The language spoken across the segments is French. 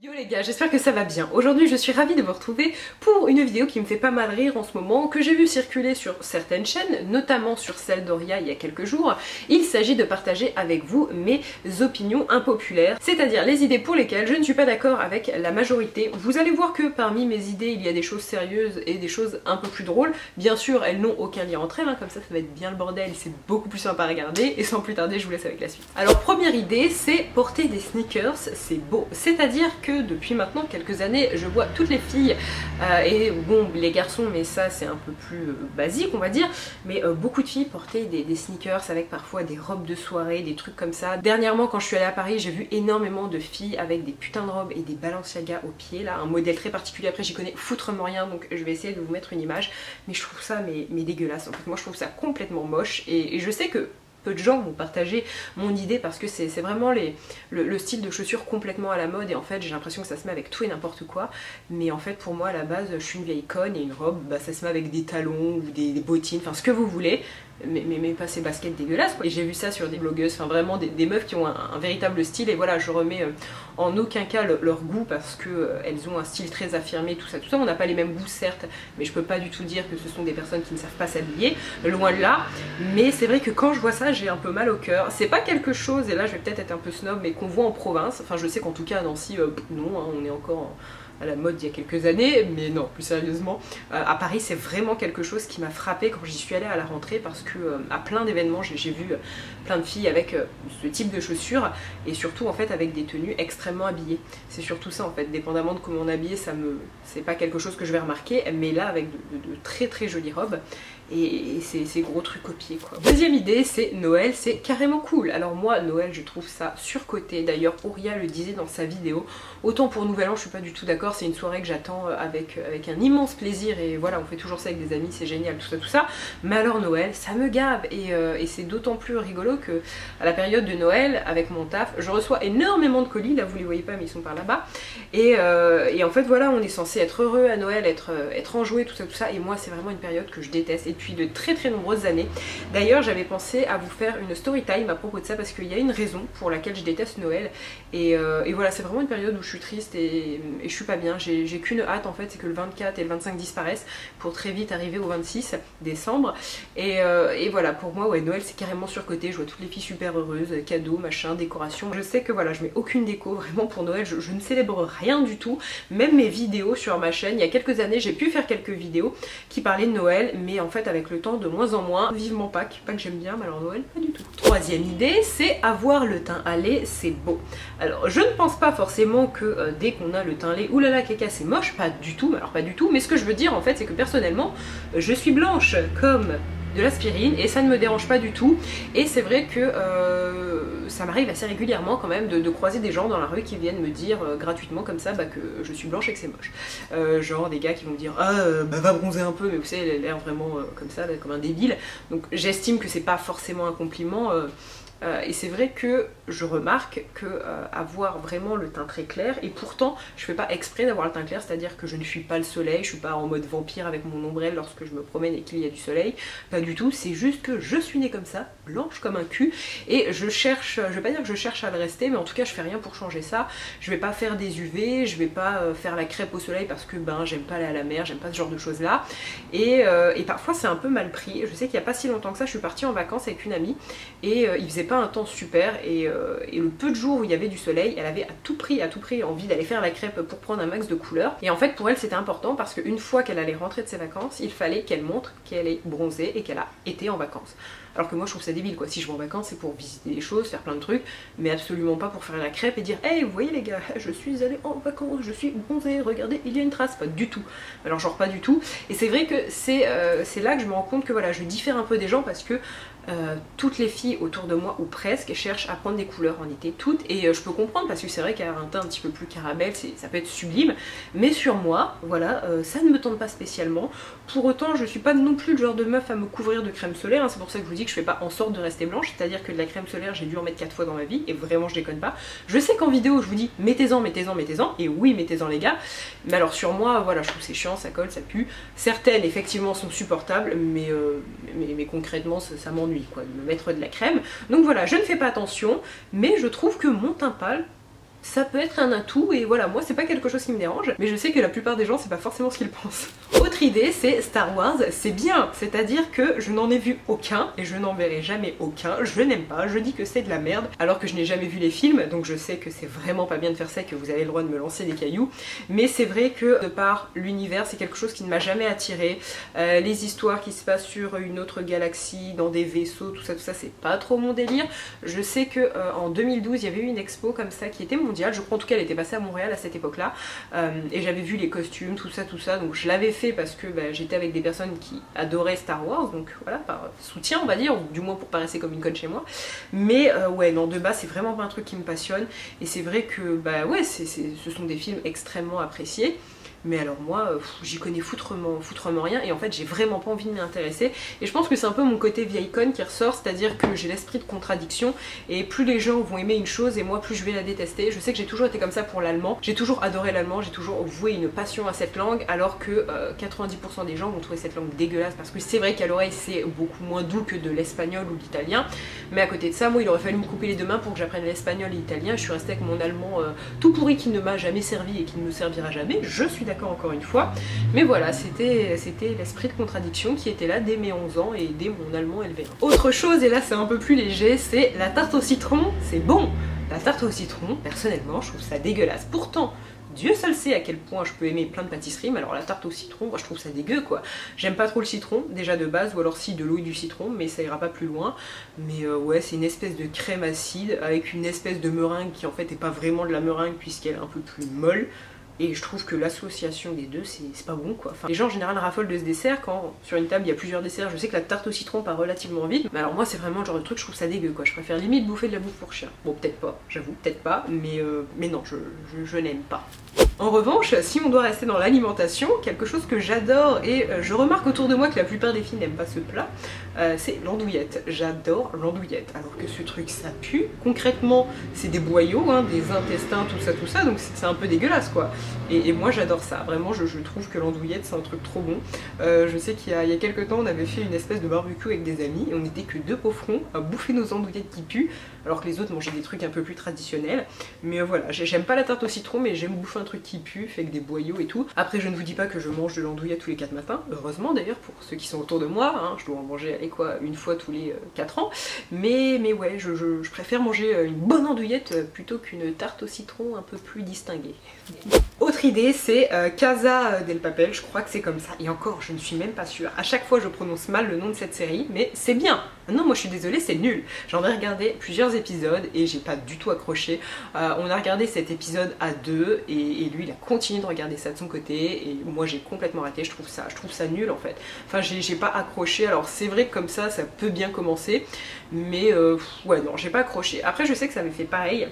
Yo les gars, j'espère que ça va bien. Aujourd'hui je suis ravie de vous retrouver pour une vidéo qui me fait pas mal rire en ce moment, que j'ai vu circuler sur certaines chaînes, notamment sur celle d'Oria il y a quelques jours. Il s'agit de partager avec vous mes opinions impopulaires, c'est-à-dire les idées pour lesquelles je ne suis pas d'accord avec la majorité. Vous allez voir que parmi mes idées il y a des choses sérieuses et des choses un peu plus drôles. Bien sûr elles n'ont aucun lien entre elles, comme ça va être bien le bordel, c'est beaucoup plus sympa à regarder, et sans plus tarder je vous laisse avec la suite. Alors première idée, c'est porter des sneakers, c'est beau. C'est-à-dire que depuis maintenant quelques années je vois toutes les filles et bon les garçons, mais ça c'est un peu plus basique on va dire, mais beaucoup de filles portaient des sneakers avec parfois des robes de soirée, des trucs comme ça. Dernièrement quand je suis allée à Paris j'ai vu énormément de filles avec des putains de robes et des Balenciaga aux pieds là, un modèle très particulier. Après j'y connais foutrement rien donc je vais essayer de vous mettre une image, mais je trouve ça mais dégueulasse en fait. Moi je trouve ça complètement moche et je sais que peu de gens vont partager mon idée parce que c'est vraiment le style de chaussures complètement à la mode, et en fait j'ai l'impression que ça se met avec tout et n'importe quoi, mais en fait pour moi à la base je suis une vieille conne et une robe bah, ça se met avec des talons ou des bottines, enfin ce que vous voulez, mais pas ces baskets dégueulasses quoi. Et j'ai vu ça sur des blogueuses, enfin vraiment des meufs qui ont un véritable style, et voilà je remets en aucun cas leur goût parce que elles ont un style très affirmé, tout ça, on n'a pas les mêmes goûts certes, mais je peux pas du tout dire que ce sont des personnes qui ne savent pas s'habiller, loin de là, mais c'est vrai que quand je vois ça j'ai un peu mal au cœur. C'est pas quelque chose, et là je vais peut-être être un peu snob, mais qu'on voit en province. Enfin je sais qu'en tout cas à Nancy, non, on est encore à la mode il y a quelques années, mais non, plus sérieusement, à Paris c'est vraiment quelque chose qui m'a frappée quand j'y suis allée à la rentrée, parce que à plein d'événements j'ai vu plein de filles avec ce type de chaussures, et surtout en fait avec des tenues extrêmement habillées. C'est surtout ça en fait, dépendamment de comment on est habillé, c'est pas quelque chose que je vais remarquer, mais là avec de très très jolies robes, et c'est gros trucs copiés quoi. Deuxième idée, c'est Noël, c'est carrément cool. Alors moi Noël je trouve ça surcoté, d'ailleurs Auria le disait dans sa vidéo, autant pour Nouvel An je suis pas du tout d'accord, c'est une soirée que j'attends avec un immense plaisir, et voilà on fait toujours ça avec des amis, c'est génial tout ça, mais alors Noël ça me gave, et c'est d'autant plus rigolo que à la période de Noël avec mon taf je reçois énormément de colis, là vous les voyez pas mais ils sont par là-bas, et en fait voilà on est censé être heureux à Noël, être enjoué, tout ça, et moi c'est vraiment une période que je déteste, et depuis de très très nombreuses années. D'ailleurs j'avais pensé à vous faire une story time à propos de ça, parce qu'il y a une raison pour laquelle je déteste Noël, et voilà c'est vraiment une période où je suis triste et je suis pas bien. J'ai qu'une hâte en fait, c'est que le 24 et le 25 disparaissent pour très vite arriver au 26 décembre, et voilà pour moi ouais Noël c'est carrément surcoté. Je vois toutes les filles super heureuses, cadeaux, machin, décoration. Je sais que voilà je mets aucune déco vraiment pour Noël, je ne célèbre rien du tout, même mes vidéos sur ma chaîne. Il y a quelques années j'ai pu faire quelques vidéos qui parlaient de Noël, mais en fait avec le temps de moins en moins. Vivement Pâques, pas que j'aime bien, mais alors Noël pas du tout. Troisième idée, c'est avoir le teint à lait, c'est beau. Alors je ne pense pas forcément que dès qu'on a le teint lait, oulala caca c'est moche, pas du tout, alors pas du tout, mais ce que je veux dire en fait c'est que personnellement je suis blanche comme de l'aspirine et ça ne me dérange pas du tout, et c'est vrai que ça m'arrive assez régulièrement quand même de croiser des gens dans la rue qui viennent me dire gratuitement comme ça que je suis blanche et que c'est moche. Genre des gars qui vont me dire ah bah va bronzer un peu, mais vous savez elle a l'air vraiment comme ça, là, comme un débile, donc j'estime que c'est pas forcément un compliment. Et c'est vrai que je remarque que avoir vraiment le teint très clair, et pourtant je fais pas exprès d'avoir le teint clair, c'est-à-dire que je ne fuis pas le soleil, je suis pas en mode vampire avec mon ombrelle lorsque je me promène et qu'il y a du soleil, pas du tout, c'est juste que je suis née comme ça, blanche comme un cul, et je cherche, je vais pas dire que je cherche à le rester, mais en tout cas je fais rien pour changer ça. Je vais pas faire des UV, je vais pas faire la crêpe au soleil parce que ben j'aime pas aller à la mer, j'aime pas ce genre de choses là, et parfois c'est un peu mal pris. Je sais qu'il y a pas si longtemps que ça je suis partie en vacances avec une amie, et il faisait pas un temps super, et le peu de jours où il y avait du soleil elle avait à tout prix envie d'aller faire la crêpe pour prendre un max de couleurs, et en fait pour elle c'était important parce qu'une fois qu'elle allait rentrer de ses vacances il fallait qu'elle montre qu'elle est bronzée et qu'elle a été en vacances. Alors que moi je trouve ça débile quoi, si je vais en vacances c'est pour visiter des choses, faire plein de trucs, mais absolument pas pour faire la crêpe et dire hey vous voyez les gars je suis allée en vacances, je suis bronzée, regardez il y a une trace, pas du tout. Alors genre pas du tout, et c'est vrai que c'est là que je me rends compte que voilà je diffère un peu des gens, parce que toutes les filles autour de moi ou presque cherchent à prendre des couleurs en été, toutes, et je peux comprendre parce que c'est vrai qu'avoir un teint un petit peu plus caramel ça peut être sublime, mais sur moi voilà ça ne me tente pas spécialement. Pour autant je suis pas non plus le genre de meuf à me couvrir de crème solaire, c'est pour ça que je vous dis que je fais pas en sorte de rester blanche, c'est-à-dire que de la crème solaire j'ai dû en mettre 4 fois dans ma vie, et vraiment je déconne pas. Je sais qu'en vidéo je vous dis mettez-en, et oui mettez-en les gars, mais alors sur moi voilà je trouve c'est chiant, ça colle, ça pue. Certaines effectivement sont supportables, mais concrètement ça m'ennuie quoi de me mettre de la crème, donc voilà je ne fais pas attention, mais je trouve que mon teint pâle ça peut être un atout, et voilà, moi c'est pas quelque chose qui me dérange, mais je sais que la plupart des gens c'est pas forcément ce qu'ils pensent. Autre idée, c'est Star Wars, c'est bien, c'est-à-dire que je n'en ai vu aucun, et je n'en verrai jamais aucun, je n'aime pas, je dis que c'est de la merde, alors que je n'ai jamais vu les films, donc je sais que c'est vraiment pas bien de faire ça, que vous avez le droit de me lancer des cailloux, mais c'est vrai que de par l'univers, c'est quelque chose qui ne m'a jamais attiré. Les histoires qui se passent sur une autre galaxie, dans des vaisseaux, tout ça, c'est pas trop mon délire. Je sais que en 2012, il y avait eu une expo comme ça qui était mondiale, je crois en tout cas elle était passée à Montréal à cette époque-là, et j'avais vu les costumes, tout ça, donc je l'avais fait parce que j'étais avec des personnes qui adoraient Star Wars, donc voilà, par soutien on va dire, ou du moins pour pas rester comme une conne chez moi. Mais ouais, non, de base c'est vraiment pas un truc qui me passionne, et c'est vrai que ouais, ce sont des films extrêmement appréciés. Mais alors moi, j'y connais foutrement rien, et en fait j'ai vraiment pas envie de m'y intéresser. Et je pense que c'est un peu mon côté vieille conne qui ressort, c'est-à-dire que j'ai l'esprit de contradiction, et plus les gens vont aimer une chose et moi plus je vais la détester. Je sais que j'ai toujours été comme ça pour l'allemand, j'ai toujours adoré l'allemand, j'ai toujours voué une passion à cette langue, alors que 90% des gens vont trouver cette langue dégueulasse, parce que c'est vrai qu'à l'oreille c'est beaucoup moins doux que de l'espagnol ou de l'italien, mais à côté de ça, moi il aurait fallu me couper les deux mains pour que j'apprenne l'espagnol et l'italien. Je suis restée avec mon allemand tout pourri qui ne m'a jamais servi et qui ne me servira jamais, je suis d'accord encore une fois, mais voilà, c'était l'esprit de contradiction qui était là dès mes 11 ans et dès mon allemand LV1. Autre chose, et là c'est un peu plus léger, c'est la tarte au citron, c'est bon. La tarte au citron, personnellement, je trouve ça dégueulasse. Pourtant, Dieu seul sait à quel point je peux aimer plein de pâtisseries, mais alors la tarte au citron, moi je trouve ça dégueu quoi. J'aime pas trop le citron, déjà de base, ou alors si de l'eau et du citron, mais ça ira pas plus loin. Mais ouais, c'est une espèce de crème acide avec une espèce de meringue qui en fait est pas vraiment de la meringue puisqu'elle est un peu plus molle. Et je trouve que l'association des deux, c'est pas bon quoi. Enfin, les gens en général raffolent de ce dessert quand sur une table il y a plusieurs desserts. Je sais que la tarte au citron part relativement vite, mais alors moi c'est vraiment le genre de truc, je trouve ça dégueu quoi. Je préfère limite bouffer de la bouffe pour chien. Bon, peut-être pas, j'avoue, peut-être pas, mais non, je n'aime pas. En revanche, si on doit rester dans l'alimentation, quelque chose que j'adore, et je remarque autour de moi que la plupart des filles n'aiment pas ce plat, c'est l'andouillette. J'adore l'andouillette, alors que ce truc ça pue. Concrètement, c'est des boyaux, hein, des intestins, tout ça, donc c'est un peu dégueulasse quoi. Et moi j'adore ça, vraiment je trouve que l'andouillette c'est un truc trop bon. Je sais qu'il y a quelques temps on avait fait une espèce de barbecue avec des amis, et on n'était que deux pauvres à bouffer nos andouillettes qui puent, alors que les autres mangeaient des trucs un peu plus traditionnels. Mais voilà, j'aime pas la tarte au citron, mais j'aime bouffer un truc qui pue, fait avec des boyaux et tout. Après je ne vous dis pas que je mange de l'andouillette tous les 4 matins, heureusement d'ailleurs pour ceux qui sont autour de moi, hein, je dois en manger allez quoi, une fois tous les 4 ans. Mais ouais, je préfère manger une bonne andouillette plutôt qu'une tarte au citron un peu plus distinguée. Autre idée, c'est Casa del Papel, je crois que c'est comme ça, et encore je ne suis même pas sûre. À chaque fois je prononce mal le nom de cette série, mais c'est bien. Non, moi je suis désolée, c'est nul. J'en ai regardé plusieurs épisodes et j'ai pas du tout accroché. On a regardé cet épisode à deux, et lui il a continué de regarder ça de son côté, et moi j'ai complètement raté. Je trouve ça nul en fait. Enfin j'ai pas accroché. Alors c'est vrai que comme ça peut bien commencer, mais ouais non, j'ai pas accroché. Après je sais que ça m'avait fait pareil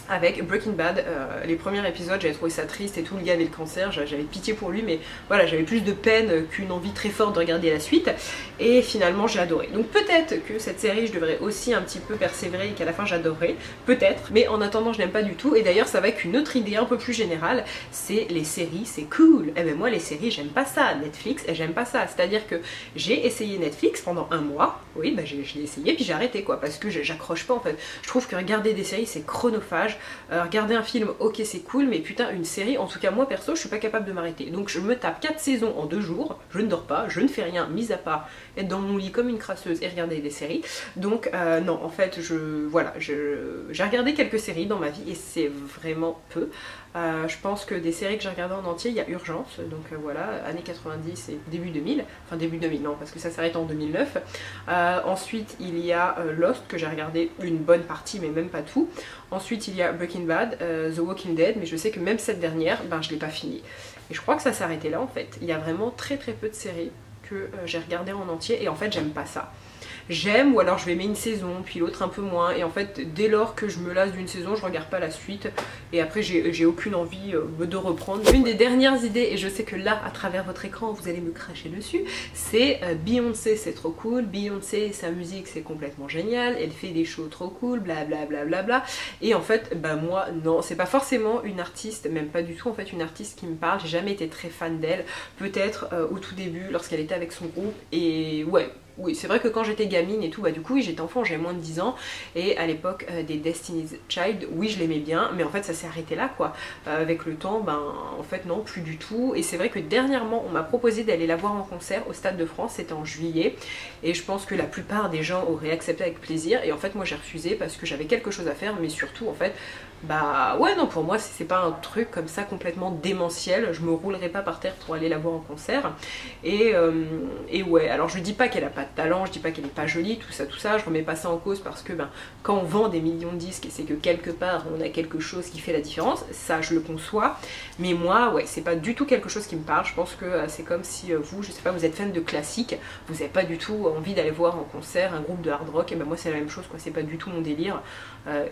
avec Breaking Bad, les premiers épisodes j'avais trouvé ça triste et tout, le gars avait le cancer, j'avais pitié pour lui, mais voilà, j'avais plus de peine qu'une envie très forte de regarder la suite, et finalement j'ai adoré. Donc peut-être que cette série je devrais aussi un petit peu persévérer et qu'à la fin j'adorerai, peut-être, mais en attendant je n'aime pas du tout. Et d'ailleurs ça va avec une autre idée un peu plus générale, c'est les séries c'est cool. Et ben moi les séries j'aime pas ça, Netflix et j'aime pas ça, c'est à dire que j'ai essayé Netflix pendant un mois, oui bah je l'ai essayé puis j'ai arrêté quoi, parce que j'accroche pas en fait. Je trouve que regarder des séries c'est chronophage. Regarder un film, ok c'est cool, mais putain une série, en tout cas moi perso je suis pas capable de m'arrêter. Donc je me tape 4 saisons en 2 jours, je ne dors pas, je ne fais rien, mis à part être dans mon lit comme une crasseuse et regarder des séries. Donc non, en fait voilà, j'ai regardé quelques séries dans ma vie et c'est vraiment peu. Je pense que des séries que j'ai regardées en entier, il y a Urgence, donc voilà, années 90 et début 2000, enfin début 2000 non, parce que ça s'arrête en 2009. Ensuite il y a Lost que j'ai regardé une bonne partie mais même pas tout. Ensuite il y a Breaking Bad, The Walking Dead, mais je sais que même cette dernière, ben je l'ai pas finie. Et je crois que ça s'est arrêté là en fait. Il y a vraiment très peu de séries que j'ai regardées en entier, et en fait j'aime pas ça. J'aime, ou alors je vais aimer une saison, puis l'autre un peu moins, et en fait dès lors que je me lasse d'une saison, je regarde pas la suite, et après j'ai aucune envie de reprendre. Une des dernières idées, et je sais que là à travers votre écran vous allez me cracher dessus, c'est Beyoncé, c'est trop cool, Beyoncé sa musique c'est complètement génial, elle fait des shows trop cool, blablabla, bla bla, et en fait bah moi non, c'est pas forcément une artiste, même pas du tout en fait une artiste qui me parle, j'ai jamais été très fan d'elle, peut-être au tout début lorsqu'elle était avec son groupe, et ouais, Oui, c'est vrai que quand j'étais gamine et tout, bah du coup oui, j'étais enfant, j'avais moins de 10 ans, et à l'époque des Destiny's Child, oui je l'aimais bien, mais en fait ça s'est arrêté là quoi. Avec le temps, ben en fait non, plus du tout, et c'est vrai que dernièrement on m'a proposé d'aller la voir en concert au Stade de France, c'était en juillet, et je pense que la plupart des gens auraient accepté avec plaisir, et en fait moi j'ai refusé parce que j'avais quelque chose à faire, mais surtout en fait, bah ouais non, pour moi c'est pas un truc comme ça complètement démentiel, je me roulerai pas par terre pour aller la voir en concert, et ouais, alors je dis pas qu'elle a pas de talent, je dis pas qu'elle est pas jolie, tout ça, je remets pas ça en cause parce que ben, quand on vend des millions de disques, c'est que quelque part on a quelque chose qui fait la différence, ça je le conçois, mais moi ouais, c'est pas du tout quelque chose qui me parle. Je pense que c'est comme si vous, je sais pas, vous êtes fan de classique, vous avez pas du tout envie d'aller voir en concert un groupe de hard rock, et ben moi c'est la même chose quoi, c'est pas du tout mon délire,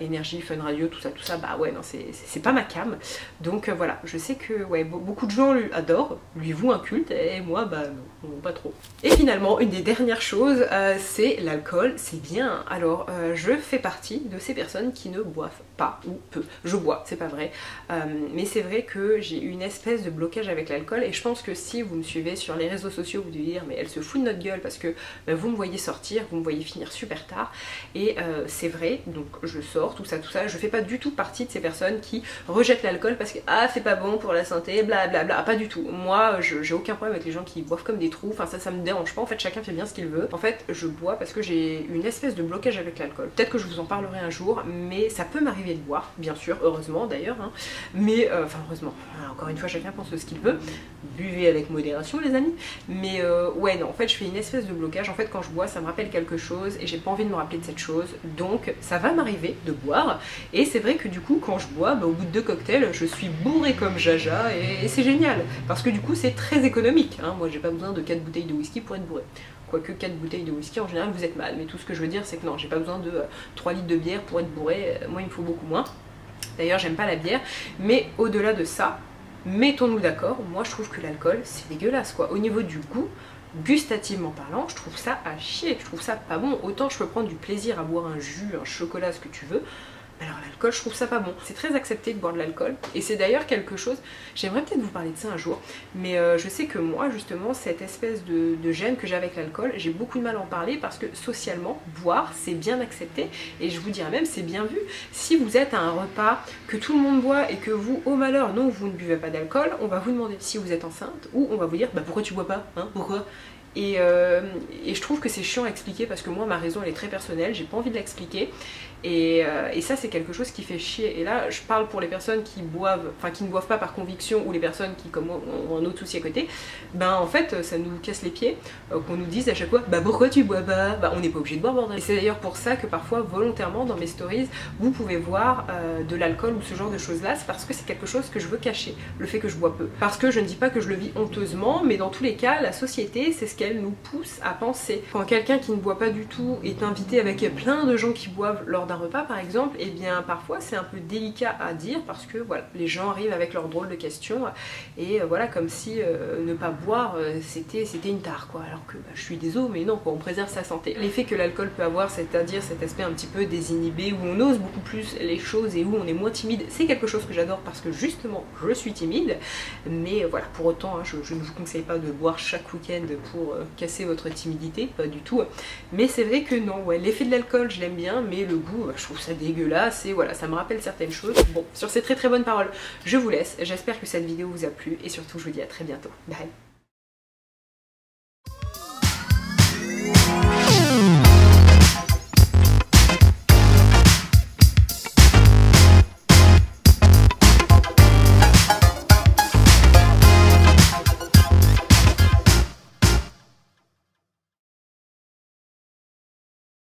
énergie, fun radio, tout ça, bah ouais non, c'est pas ma cam, donc voilà, je sais que ouais, beaucoup de gens lui adorent, lui vouent un culte, et moi bah non, pas trop. Et finalement, une des dernières choses, c'est l'alcool, c'est bien. Alors, je fais partie de ces personnes qui ne boivent pas, ou peu. Je bois, c'est pas vrai. Mais c'est vrai que j'ai une espèce de blocage avec l'alcool, et je pense que si vous me suivez sur les réseaux sociaux, vous devez dire, mais elle se fout de notre gueule, parce que bah, vous me voyez sortir, vous me voyez finir super tard, et c'est vrai, donc je sors, tout ça, je fais pas du tout partie de ces personnes qui rejettent l'alcool parce que, ah, c'est pas bon pour la santé, blablabla, pas du tout. Moi, j'ai aucun problème avec les gens qui boivent comme des trous, enfin ça me dérange pas, en fait chacun fait bien ce qu'il veut. En fait je bois parce que j'ai une espèce de blocage avec l'alcool. Peut-être que je vous en parlerai un jour, mais ça peut m'arriver de boire, bien sûr, heureusement d'ailleurs, hein. Mais, enfin heureusement, encore une fois chacun pense ce qu'il veut, buvez avec modération les amis, mais ouais non, en fait je fais une espèce de blocage, en fait quand je bois ça me rappelle quelque chose et j'ai pas envie de me rappeler de cette chose, donc ça va m'arriver de boire, et c'est vrai que du coup quand je bois, bah, au bout de 2 cocktails, je suis bourrée comme Jaja, et c'est génial, parce que du coup c'est très économique, hein. Moi j'ai pas besoin de 4 bouteilles de whisky pour être bourré. Quoique 4 bouteilles de whisky en général vous êtes mal, mais tout ce que je veux dire c'est que non, j'ai pas besoin de 3 litres de bière pour être bourré, moi il me faut beaucoup moins. D'ailleurs j'aime pas la bière, mais au-delà de ça, mettons-nous d'accord, moi je trouve que l'alcool c'est dégueulasse quoi. Au niveau du goût, gustativement parlant, je trouve ça à chier, je trouve ça pas bon. Autant je peux prendre du plaisir à boire un jus, un chocolat, ce que tu veux, alors l'alcool je trouve ça pas bon. C'est très accepté de boire de l'alcool, et c'est d'ailleurs quelque chose, j'aimerais peut-être vous parler de ça un jour, mais je sais que moi justement cette espèce de gêne que j'ai avec l'alcool, j'ai beaucoup de mal à en parler parce que socialement, boire c'est bien accepté, et je vous dirais même c'est bien vu. Si vous êtes à un repas, que tout le monde boit et que vous, au malheur, non vous ne buvez pas d'alcool, on va vous demander si vous êtes enceinte, ou on va vous dire bah pourquoi tu bois pas, hein, pourquoi? Et je trouve que c'est chiant à expliquer parce que moi ma raison elle est très personnelle, j'ai pas envie de l'expliquer, et ça c'est quelque chose qui fait chier. Et là je parle pour les personnes qui boivent, enfin qui ne boivent pas par conviction, ou les personnes qui comme moi ont un autre souci à côté, ben en fait ça nous casse les pieds qu'on nous dise à chaque fois bah pourquoi tu bois pas, bah on n'est pas obligé de boire bordel. Et c'est d'ailleurs pour ça que parfois volontairement dans mes stories vous pouvez voir de l'alcool ou ce genre de choses là, c'est parce que c'est quelque chose que je veux cacher, le fait que je bois peu, parce que je ne dis pas que je le vis honteusement, mais dans tous les cas la société c'est ce qu'elle nous pousse à penser. Quand quelqu'un qui ne boit pas du tout est invité avec plein de gens qui boivent lors d'un repas par exemple, et bien parfois c'est un peu délicat à dire parce que voilà, les gens arrivent avec leurs drôles de questions, et voilà, comme si ne pas boire c'était une tare quoi, alors que bah, je suis désolée mais non quoi, on préserve sa santé. L'effet que l'alcool peut avoir, c'est-à-dire cet aspect un petit peu désinhibé, où on ose beaucoup plus les choses et où on est moins timide, c'est quelque chose que j'adore parce que justement je suis timide, mais voilà, pour autant hein, je ne vous conseille pas de boire chaque week-end pour casser votre timidité, pas du tout, mais c'est vrai que non, ouais, l'effet de l'alcool je l'aime bien, mais le goût je trouve ça dégueulasse, et voilà, ça me rappelle certaines choses. Bon, sur ces très bonnes paroles je vous laisse, j'espère que cette vidéo vous a plu, et surtout je vous dis à très bientôt, bye.